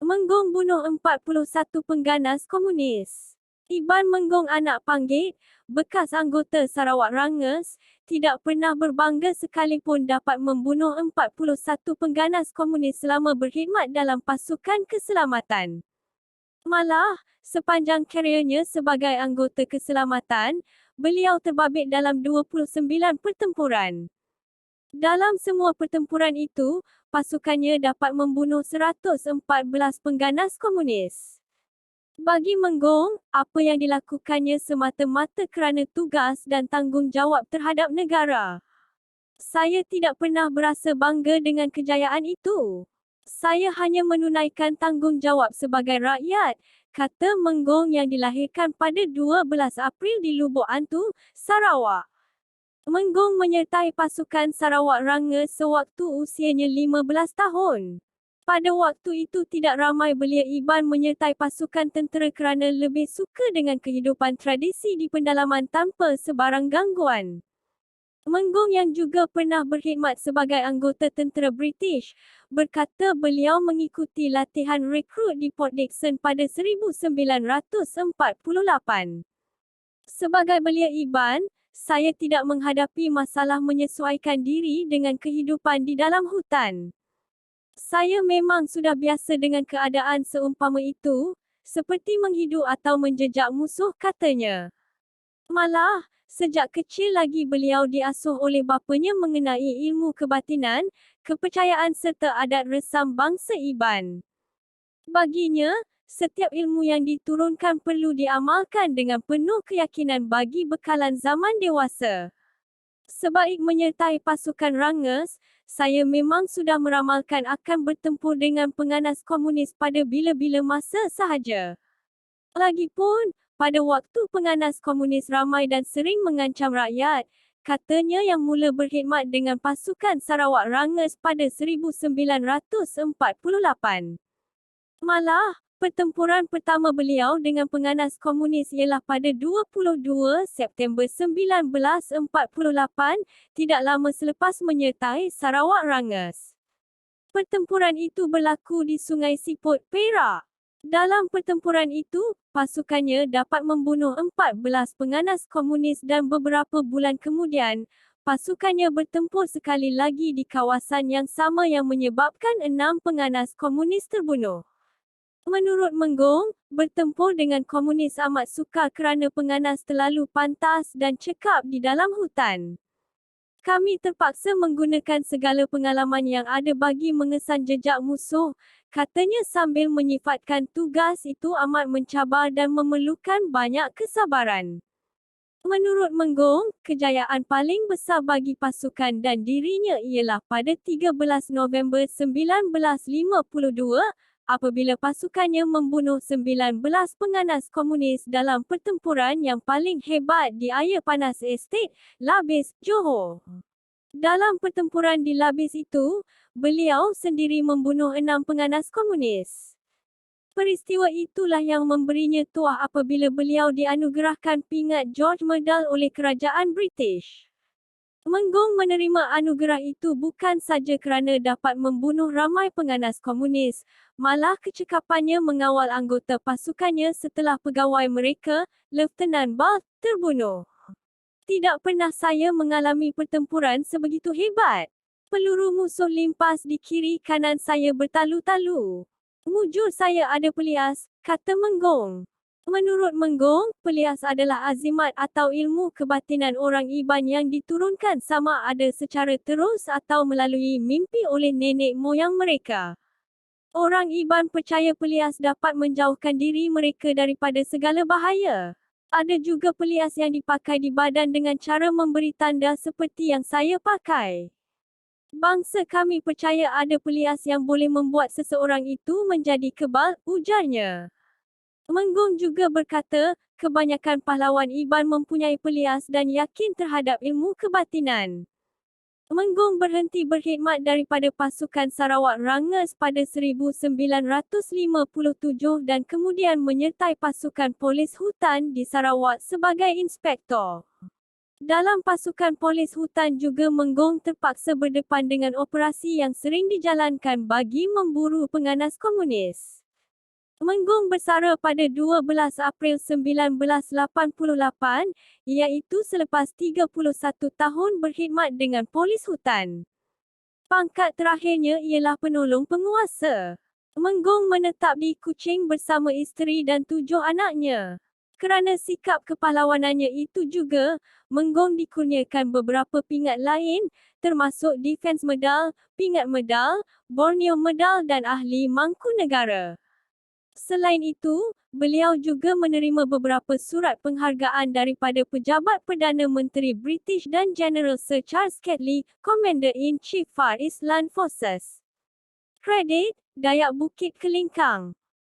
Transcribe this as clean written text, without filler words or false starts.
Menggong bunuh 41 pengganas komunis. Iban Menggong anak Panggit, bekas anggota Sarawak Ranges, tidak pernah berbangga sekalipun dapat membunuh 41 pengganas komunis selama berkhidmat dalam pasukan keselamatan. Malah, sepanjang kariernya sebagai anggota keselamatan, beliau terbabit dalam 29 pertempuran. Dalam semua pertempuran itu, pasukannya dapat membunuh 114 pengganas komunis. Bagi Menggong, apa yang dilakukannya semata-mata kerana tugas dan tanggungjawab terhadap negara. Saya tidak pernah berasa bangga dengan kejayaan itu. Saya hanya menunaikan tanggungjawab sebagai rakyat, kata Menggong yang dilahirkan pada 12 April di Lubuk Antu, Sarawak. Menggong menyertai pasukan Sarawak Ranges sewaktu usianya 15 tahun. Pada waktu itu tidak ramai belia Iban menyertai pasukan tentera kerana lebih suka dengan kehidupan tradisi di pendalaman tanpa sebarang gangguan. Menggong yang juga pernah berkhidmat sebagai anggota tentera British, berkata beliau mengikuti latihan rekrut di Port Dickson pada 1948. Sebagai belia Iban, saya tidak menghadapi masalah menyesuaikan diri dengan kehidupan di dalam hutan. Saya memang sudah biasa dengan keadaan seumpama itu, seperti menghidu atau menjejak musuh, katanya. Malah, sejak kecil lagi beliau diasuh oleh bapanya mengenai ilmu kebatinan, kepercayaan serta adat resam bangsa Iban. Baginya, setiap ilmu yang diturunkan perlu diamalkan dengan penuh keyakinan bagi bekalan zaman dewasa. Sebaik menyertai pasukan Ranges, saya memang sudah meramalkan akan bertempur dengan pengganas komunis pada bila-bila masa sahaja. Lagipun, pada waktu pengganas komunis ramai dan sering mengancam rakyat, katanya yang mula berkhidmat dengan pasukan Sarawak Ranges pada 1948. Malah, pertempuran pertama beliau dengan pengganas komunis ialah pada 22 September 1948, tidak lama selepas menyertai Sarawak Ranges. Pertempuran itu berlaku di Sungai Siput, Perak. Dalam pertempuran itu, pasukannya dapat membunuh 14 pengganas komunis dan beberapa bulan kemudian, pasukannya bertempur sekali lagi di kawasan yang sama yang menyebabkan 6 pengganas komunis terbunuh. Menurut Menggong, bertempur dengan komunis amat sukar kerana pengganas terlalu pantas dan cekap di dalam hutan. Kami terpaksa menggunakan segala pengalaman yang ada bagi mengesan jejak musuh, katanya sambil menyifatkan tugas itu amat mencabar dan memerlukan banyak kesabaran. Menurut Menggong, kejayaan paling besar bagi pasukan dan dirinya ialah pada 13 November 1952, apabila pasukannya membunuh 19 pengganas komunis dalam pertempuran yang paling hebat di Air Panas Estate, Labis, Johor. Dalam pertempuran di Labis itu, beliau sendiri membunuh 6 pengganas komunis. Peristiwa itulah yang memberinya tuah apabila beliau dianugerahkan pingat George Medal oleh kerajaan British. Menggong menerima anugerah itu bukan saja kerana dapat membunuh ramai pengganas komunis, malah kecekapannya mengawal anggota pasukannya setelah pegawai mereka, Lieutenant Balt, terbunuh. Tidak pernah saya mengalami pertempuran sebegitu hebat. Peluru musuh limpas di kiri kanan saya bertalu-talu. Mujur saya ada pelias, kata Menggong. Menurut Menggong, pelias adalah azimat atau ilmu kebatinan orang Iban yang diturunkan sama ada secara terus atau melalui mimpi oleh nenek moyang mereka. Orang Iban percaya pelias dapat menjauhkan diri mereka daripada segala bahaya. Ada juga pelias yang dipakai di badan dengan cara memberi tanda seperti yang saya pakai. Bangsa kami percaya ada pelias yang boleh membuat seseorang itu menjadi kebal, ujarnya. Menggong juga berkata, kebanyakan pahlawan Iban mempunyai pelias dan yakin terhadap ilmu kebatinan. Menggong berhenti berkhidmat daripada pasukan Sarawak Ranges pada 1957 dan kemudian menyertai pasukan polis hutan di Sarawak sebagai inspektor. Dalam pasukan polis hutan juga Menggong terpaksa berdepan dengan operasi yang sering dijalankan bagi memburu pengganas komunis. Menggong bersara pada 12 April 1988, iaitu selepas 31 tahun berkhidmat dengan polis hutan. Pangkat terakhirnya ialah penolong penguasa. Menggong menetap di Kuching bersama isteri dan 7 anaknya. Kerana sikap kepahlawanannya itu juga, Menggong dikurniakan beberapa pingat lain, termasuk Defence Medal, Pingat Medal, Borneo Medal dan Ahli Mangkunegara. Selain itu, beliau juga menerima beberapa surat penghargaan daripada Pejabat Perdana Menteri British dan General Sir Charles Catley, Commander-in-Chief Far East Land Forces. Kredit, Dayak Bukit Kelingkang.